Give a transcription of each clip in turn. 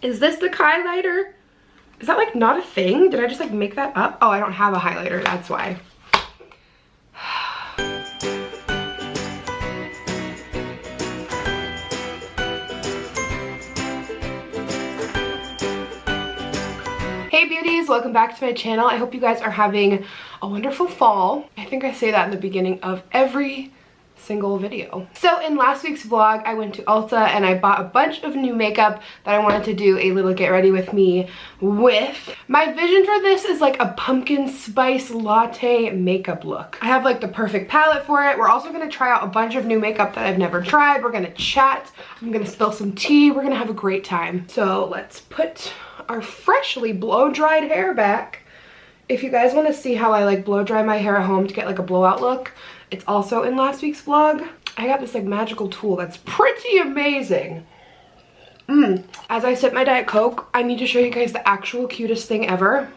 Is this the highlighter? Is that like not a thing? Did I just like make that up? Oh, I don't have a highlighter, that's why. Hey beauties, welcome back to my channel. I hope you guys are having a wonderful fall. I think I say that in the beginning of every single video. So in last week's vlog, I went to Ulta and I bought a bunch of new makeup that I wanted to do a little get ready with me with. My vision for this is like a pumpkin spice latte makeup look. I have like the perfect palette for it. We're also gonna try out a bunch of new makeup that I've never tried. We're gonna chat, I'm gonna spill some tea, we're gonna have a great time. So let's put our freshly blow-dried hair back. If you guys want to see how I like blow dry my hair at home to get like a blowout look, it's also in last week's vlog. I got this like magical tool that's pretty amazing. As I sip my Diet Coke, I need to show you guys the actual cutest thing ever.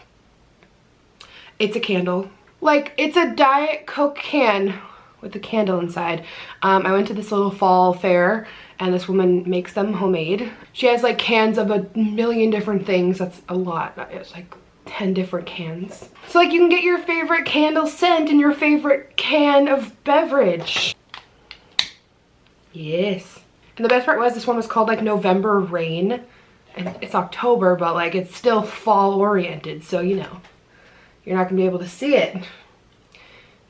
It's a candle. Like, it's a Diet Coke can with a candle inside. I went to this little fall fair and this woman makes them homemade. She has like cans of a million different things. That's a lot. It's like 10 different cans. So like you can get your favorite candle scent in your favorite can of beverage. Yes. And the best part was this one was called like November Rain. And it's October, but like it's still fall oriented. So you know, you're not gonna be able to see it,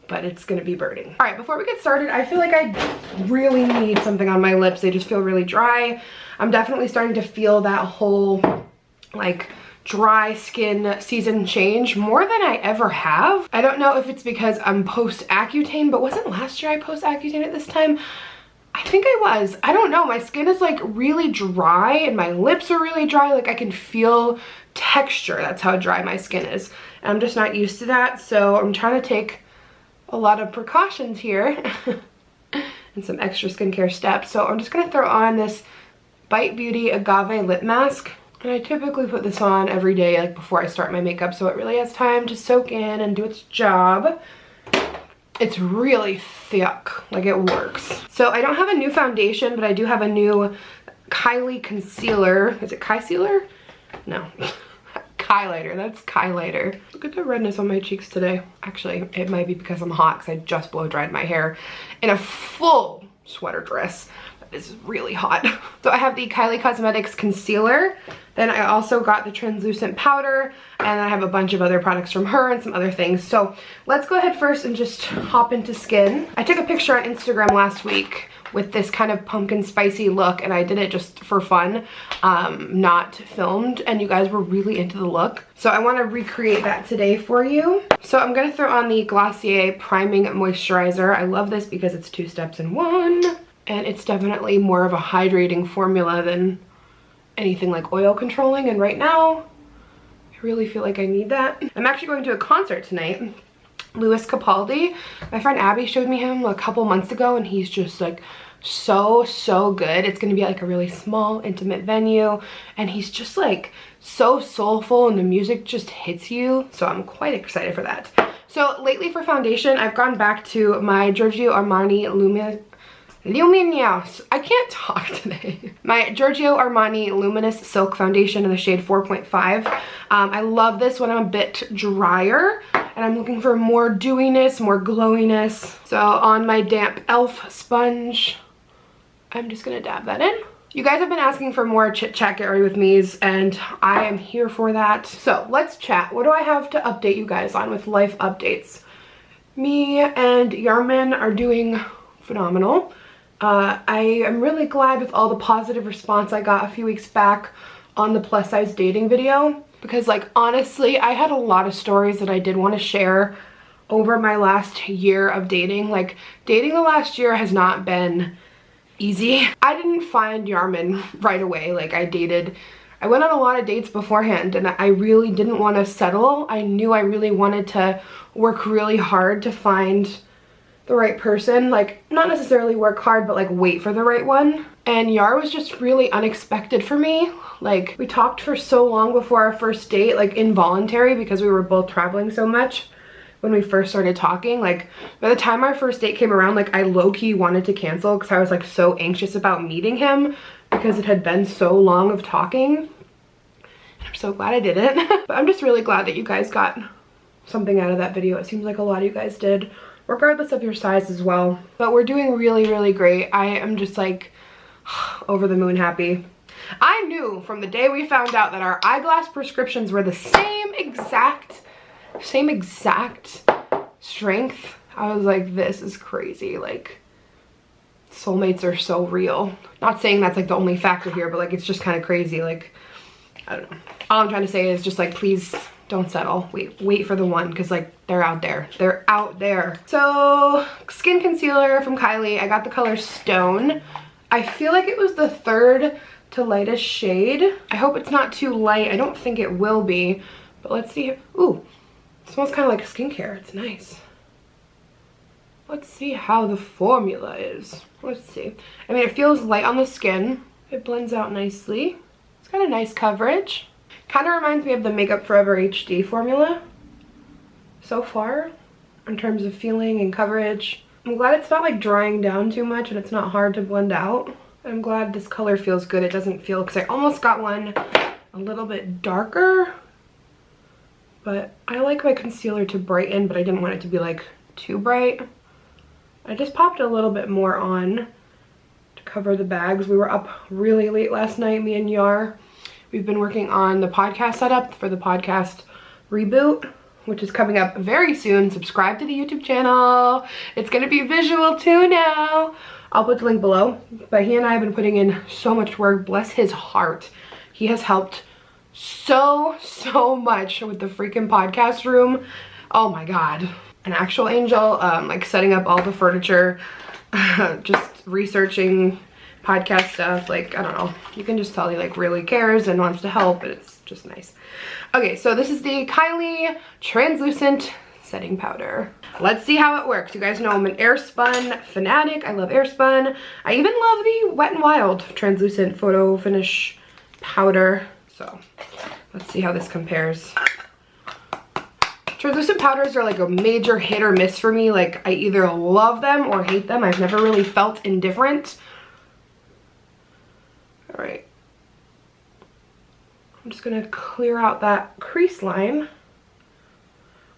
but it's gonna be burning. All right, before we get started, I feel like I really need something on my lips. They just feel really dry. I'm definitely starting to feel that whole like dry skin season change more than I ever have. I don't know if it's because I'm post Accutane, but wasn't last year I post Accutane at this time? I think I was. I don't know. My skin is like really dry and my lips are really dry. Like I can feel texture. That's how dry my skin is. And I'm just not used to that. So I'm trying to take a lot of precautions here and some extra skincare steps. So I'm just gonna throw on this Bite Beauty Agave Lip Mask. And I typically put this on every day, like before I start my makeup, so it really has time to soak in and do its job. It's really thick, like it works. So I don't have a new foundation, but I do have a new Kylie concealer. Is it Kysealer? No. Highlighter, that's highlighter. Look at the redness on my cheeks today. Actually, it might be because I'm hot because I just blow dried my hair in a full sweater dress. It's really hot. So I have the Kylie Cosmetics concealer. Then I also got the translucent powder, and I have a bunch of other products from her and some other things. So let's go ahead first and just hop into skin. I took a picture on Instagram last week with this kind of pumpkin spicy look, and I did it just for fun, not filmed, and you guys were really into the look. So I want to recreate that today for you. So I'm going to throw on the Glossier Priming Moisturizer. I love this because it's 2 steps in 1. And it's definitely more of a hydrating formula than anything like oil controlling. And right now, I really feel like I need that. I'm actually going to a concert tonight. Louis Capaldi. My friend Abby showed me him a couple months ago and he's just like so good. It's gonna be like a really small, intimate venue. And he's just like so soulful and the music just hits you. So I'm quite excited for that. So lately for foundation, I've gone back to my Giorgio Armani Luminous. I can't talk today. My Giorgio Armani Luminous Silk Foundation in the shade 4.5. I love this when I'm a bit drier and I'm looking for more dewiness, more glowiness. So on my damp e.l.f. sponge, I'm just gonna dab that in. You guys have been asking for more chit chat get ready with me's and I am here for that. So let's chat. What do I have to update you guys on with life updates? Me and Yarman are doing phenomenal. I am really glad with all the positive response I got a few weeks back on the plus size dating video, because like honestly I had a lot of stories that I did want to share over my last year of dating. Like dating the last year has not been easy. I didn't find Yarman right away. Like I went on a lot of dates beforehand and I really didn't want to settle. I knew I really wanted to work really hard to find the right person, like not necessarily work hard, but like wait for the right one. And Yar was just really unexpected for me. Like we talked for so long before our first date, like involuntary, because we were both traveling so much when we first started talking. Like by the time our first date came around, like I low-key wanted to cancel because I was like so anxious about meeting him because it had been so long of talking. I'm so glad I didn't. But I'm just really glad that you guys got something out of that video. It seems like a lot of you guys did, regardless of your size as well. But we're doing really, really great. I am just like over the moon happy. I knew from the day we found out that our eyeglass prescriptions were the same exact strength. I was like, this is crazy. Like, soulmates are so real. Not saying that's like the only factor here, but like it's just kind of crazy. Like, I don't know. All I'm trying to say is just like, please don't settle. Wait for the one, because like they're out there. They're out there. So skin concealer from Kylie. I got the color Stone. I feel like it was the third to lightest shade. I hope it's not too light. I don't think it will be, but let's see. Ooh, it smells kind of like skincare. It's nice. Let's see how the formula is. Let's see. I mean, it feels light on the skin. It blends out nicely. It's got a nice coverage. Kind of reminds me of the Makeup Forever HD formula so far in terms of feeling and coverage. I'm glad it's not like drying down too much and it's not hard to blend out. I'm glad this color feels good. It doesn't feel, because I almost got one a little bit darker, but I like my concealer to brighten, but I didn't want it to be like too bright. I just popped a little bit more on to cover the bags. We were up really late last night, me and Yar. We've been working on the podcast setup for the podcast reboot, which is coming up very soon. Subscribe to the YouTube channel. It's gonna be visual too now. I'll put the link below. But he and I have been putting in so much work. Bless his heart. He has helped so much with the freaking podcast room. Oh my God. An actual angel, like setting up all the furniture, just researching podcast stuff. Like, I don't know, you can just tell he like really cares and wants to help, and it's just nice. Okay, so this is the Kylie translucent setting powder. Let's see how it works. You guys know I'm an Airspun fanatic. I love Airspun. I even love the Wet n Wild translucent photo finish powder. So let's see how this compares. Translucent powders are like a major hit or miss for me. Like, I either love them or hate them. I've never really felt indifferent. All right. I'm just gonna clear out that crease line.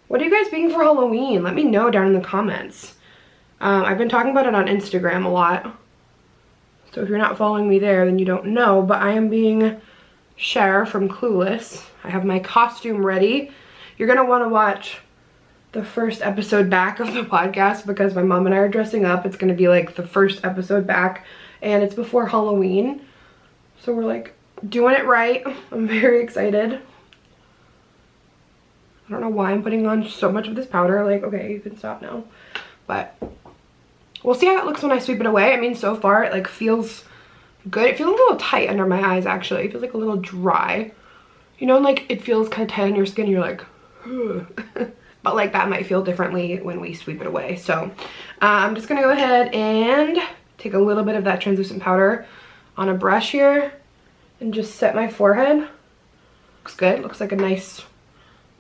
What are you guys being for Halloween? Let me know down in the comments. I've been talking about it on Instagram a lot. So if you're not following me there, then you don't know, but I am being Cher from Clueless. I have my costume ready. You're gonna wanna watch the first episode back of the podcast because my mom and I are dressing up. It's gonna be like the first episode back, and it's before Halloween. So we're like doing it right. I'm very excited. I don't know why I'm putting on so much of this powder. Like, okay, you can stop now. But we'll see how it looks when I sweep it away. I mean, so far it like feels good. It feels a little tight under my eyes actually. It feels like a little dry. You know, like it feels kind of tight on your skin. You're like, but like that might feel differently when we sweep it away. So I'm just gonna go ahead and take a little bit of that translucent powder on a brush here and just set my forehead. Looks good. Looks like a nice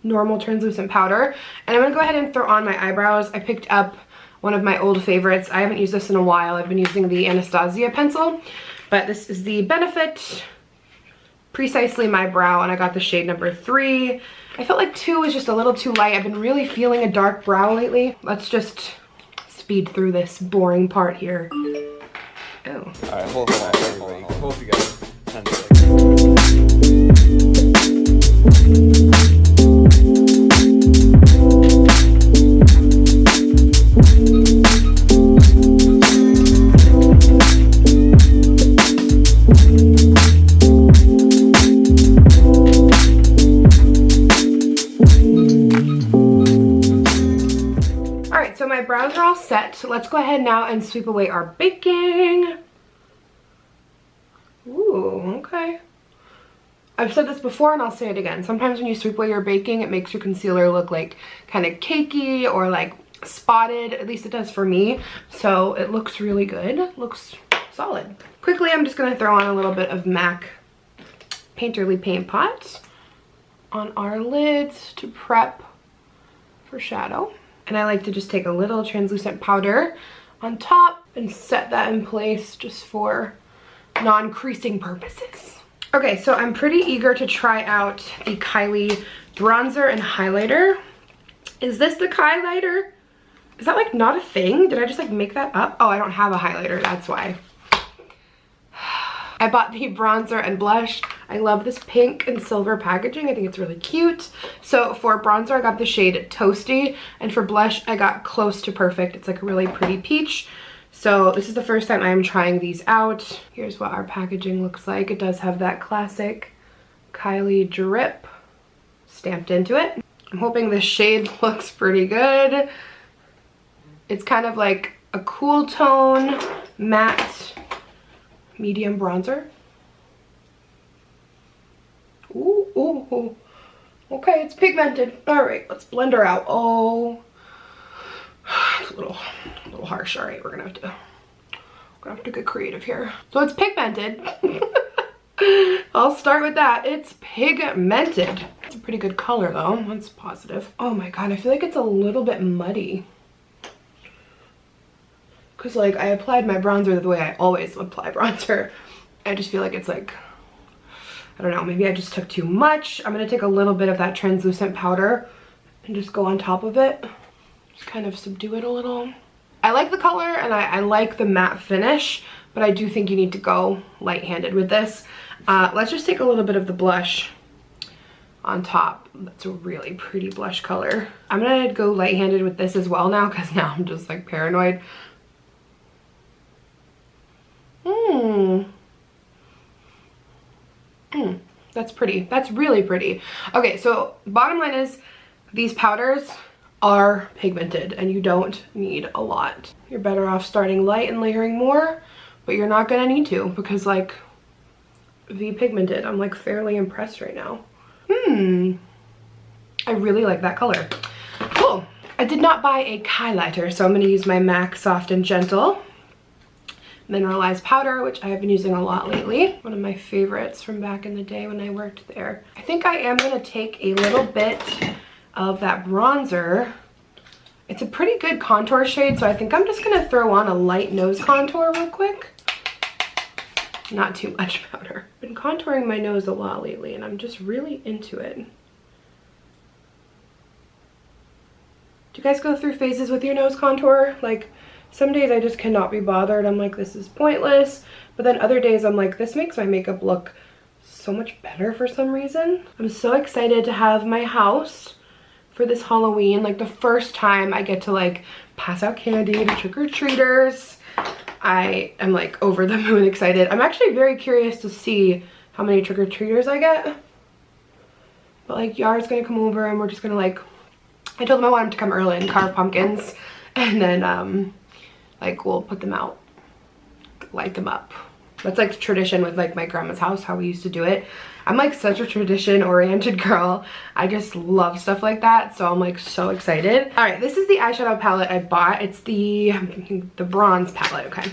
normal translucent powder. And I'm gonna go ahead and throw on my eyebrows. I picked up one of my old favorites. I haven't used this in a while. I've been using the Anastasia pencil, but this is the Benefit Precisely My Brow, and I got the shade number 3. I felt like 2 was just a little too light. I've been really feeling a dark brow lately. Let's just speed through this boring part here. Oh. Alright, hold on, everybody. Both of you guys. 10 seconds. My brows are all set, so let's go ahead now and sweep away our baking. Ooh, okay. I've said this before and I'll say it again. Sometimes when you sweep away your baking, it makes your concealer look like kind of cakey or like spotted. At least it does for me. So it looks really good. Looks solid. Quickly, I'm just going to throw on a little bit of MAC Painterly Paint Pot on our lids to prep for shadow. And I like to just take a little translucent powder on top and set that in place just for non-creasing purposes. Okay, so I'm pretty eager to try out the Kylie bronzer and highlighter. Is this the highlighter? Is that like not a thing? Did I just like make that up? Oh, I don't have a highlighter, that's why. I bought the bronzer and blush. I love this pink and silver packaging. I think it's really cute. So for bronzer, I got the shade Toasty, and for blush, I got Close to Perfect. It's like a really pretty peach. So this is the first time I'm trying these out. Here's what our packaging looks like. It does have that classic Kylie drip stamped into it. I'm hoping this shade looks pretty good. It's kind of like a cool tone, matte, medium bronzer. Ooh, ooh, ooh. Okay, it's pigmented. All right, let's blend her out. Oh, it's a little harsh. All right, we're gonna have to get creative here. So it's pigmented. I'll start with that. It's pigmented. It's a pretty good color though. That's positive. Oh my god, I feel like it's a little bit muddy. Cause like I applied my bronzer the way I always apply bronzer. I just feel like it's like, I don't know, maybe I just took too much. I'm gonna take a little bit of that translucent powder and just go on top of it. Just kind of subdue it a little. I like the color and I like the matte finish, but I do think you need to go light-handed with this. Let's just take a little bit of the blush on top. That's a really pretty blush color. I'm gonna go light-handed with this as well now, because now I'm just like paranoid. That's pretty. That's really pretty. Okay, so bottom line is these powders are pigmented and you don't need a lot. You're better off starting light and layering more, but you're not gonna need to, because like the pigmented, I'm like fairly impressed right now. I really like that color. Cool. I did not buy a highlighter, so I'm gonna use my MAC Soft and Gentle mineralized powder, which I have been using a lot lately. One of my favorites from back in the day when I worked there. I think I am gonna take a little bit of that bronzer. It's a pretty good contour shade, so I think I'm just gonna throw on a light nose contour real quick. Not too much powder. I've been contouring my nose a lot lately and I'm just really into it. Do you guys go through phases with your nose contour? Like, some days I just cannot be bothered. I'm like, this is pointless. But then other days I'm like, this makes my makeup look so much better for some reason. I'm so excited to have my house for this Halloween. Like the first time I get to like pass out candy to trick-or-treaters. I am like over the moon excited. I'm actually very curious to see how many trick-or-treaters I get. But like Yar's gonna come over and we're just gonna like, I told him I want him to come early and carve pumpkins. And then like we'll put them out, light them up. That's like the tradition with like my grandma's house, how we used to do it. I'm like such a tradition oriented girl. I just love stuff like that. So I'm like so excited. All right, this is the eyeshadow palette I bought. It's the bronze palette, okay.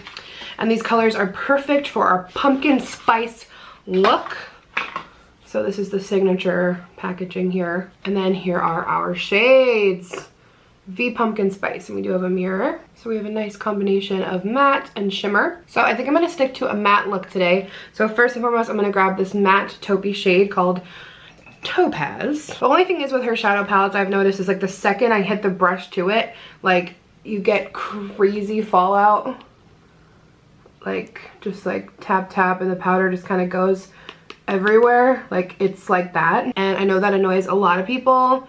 And these colors are perfect for our pumpkin spice look. So this is the signature packaging here. And then here are our shades. V Pumpkin Spice, and we do have a mirror. So we have a nice combination of matte and shimmer. So I think I'm gonna stick to a matte look today. So first and foremost, I'm gonna grab this matte taupey shade called Topaz. The only thing is with her shadow palettes I've noticed is like the second I hit the brush to it, like you get crazy fallout. Like just like tap tap and the powder just kind of goes everywhere. Like it's like that. And I know that annoys a lot of people.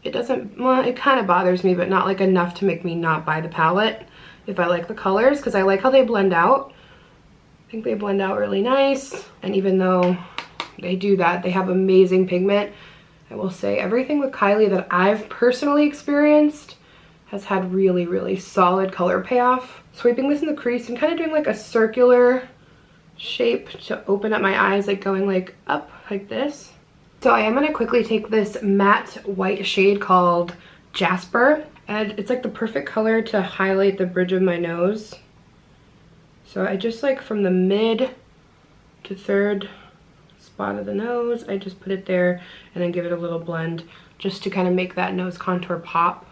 It doesn't, well, it kind of bothers me, but not like enough to make me not buy the palette if I like the colors, because I like how they blend out. I think they blend out really nice. And even though they do that, they have amazing pigment. I will say everything with Kylie that I've personally experienced has had really, really solid color payoff. Sweeping this in the crease and kind of doing like a circular shape to open up my eyes, like going like up like this. So I am going to quickly take this matte white shade called Jasper, and it's like the perfect color to highlight the bridge of my nose. So I just like from the mid to third spot of the nose, I just put it there and then give it a little blend just to kind of make that nose contour pop.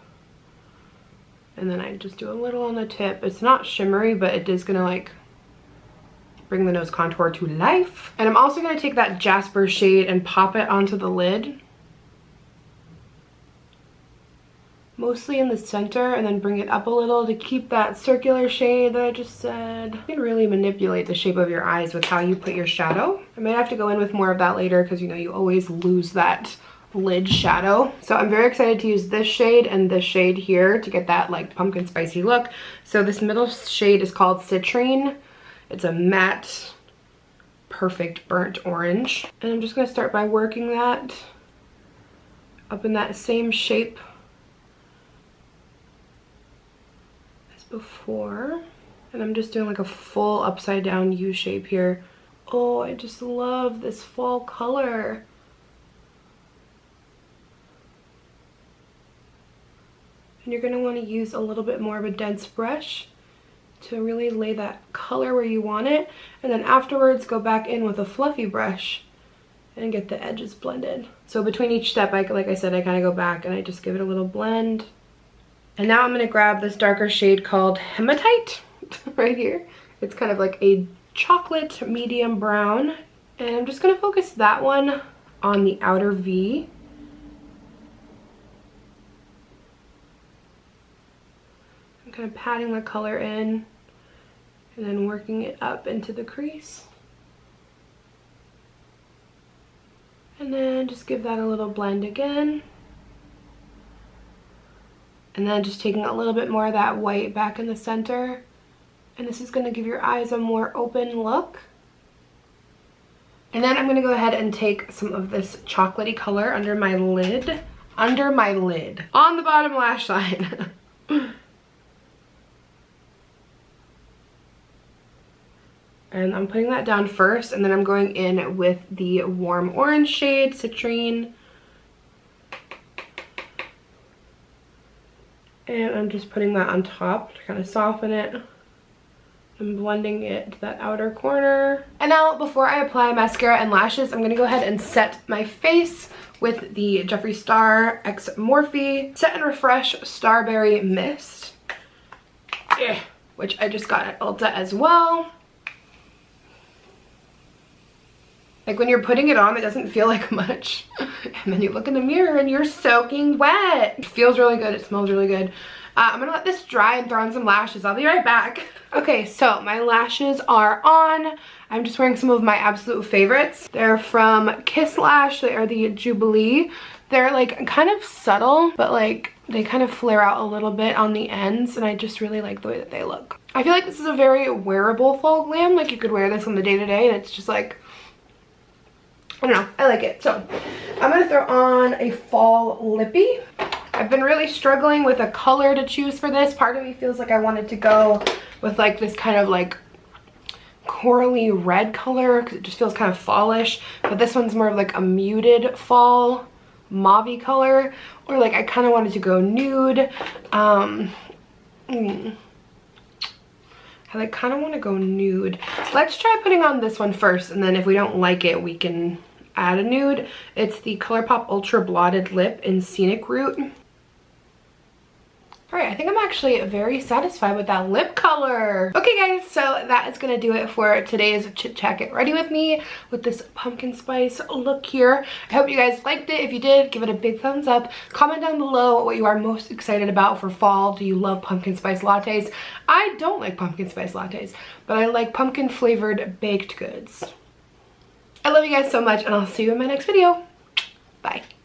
And then I just do a little on the tip. It's not shimmery, but it is going to like bring the nose contour to life. And I'm also going to take that Jasper shade and pop it onto the lid. Mostly in the center, and then bring it up a little to keep that circular shade that I just said. You can really manipulate the shape of your eyes with how you put your shadow. I might have to go in with more of that later because you know you always lose that lid shadow. So I'm very excited to use this shade and this shade here to get that like pumpkin spicy look. So this middle shade is called Citrine. It's a matte, perfect burnt orange. And I'm just gonna start by working that up in that same shape before, and I'm just doing like a full upside down U shape here. Oh, I just love this fall color. And you're going to want to use a little bit more of a dense brush to really lay that color where you want it, and then afterwards go back in with a fluffy brush and get the edges blended. So between each step, like I said, I kind of go back and I just give it a little blend. And now I'm going to grab this darker shade called Hematite right here. It's kind of like a chocolate medium brown. And I'm just going to focus that one on the outer V. I'm kind of patting the color in and then working it up into the crease. And then just give that a little blend again. And then just taking a little bit more of that white back in the center. And this is going to give your eyes a more open look. And then I'm going to go ahead and take some of this chocolatey color under my lid. On the bottom lash line. And I'm putting that down first, and then I'm going in with the warm orange shade, Citrine. And I'm just putting that on top to kind of soften it and blending it to that outer corner. And now before I apply mascara and lashes, I'm gonna go ahead and set my face with the Jeffree Star X Morphe Set and Refresh Starberry Mist, which I just got at Ulta as well. Like when you're putting it on, it doesn't feel like much. And then you look in the mirror and you're soaking wet. It feels really good. It smells really good. I'm gonna let this dry and throw on some lashes. I'll be right back. Okay, so my lashes are on. I'm just wearing some of my absolute favorites. They're from Kiss Lash. They are the Jubilee. They're like kind of subtle, but like they kind of flare out a little bit on the ends, and I just really like the way that they look. I feel like this is a very wearable fall glam. Like you could wear this on the day-to-day and it's just like, I don't know, I like it. So I'm gonna throw on a fall lippy. I've been really struggling with a color to choose for this. Part of me feels like I wanted to go with like this kind of like corally red color because it just feels kind of fallish, but this one's more of like a muted fall mauve-y color, or like I kind of wanted to go nude. I like kind of want to go nude. Let's try putting on this one first, and then if we don't like it, we can add a nude. It's the ColourPop Ultra Blotted Lip in Scenic Route. Alright, I think I'm actually very satisfied with that lip color. Okay guys, so that is gonna do it for today's Chit Chat. Get ready with me with this pumpkin spice look here. I hope you guys liked it. If you did, give it a big thumbs up. Comment down below what you are most excited about for fall. Do you love pumpkin spice lattes? I don't like pumpkin spice lattes, but I like pumpkin flavored baked goods. I love you guys so much, and I'll see you in my next video.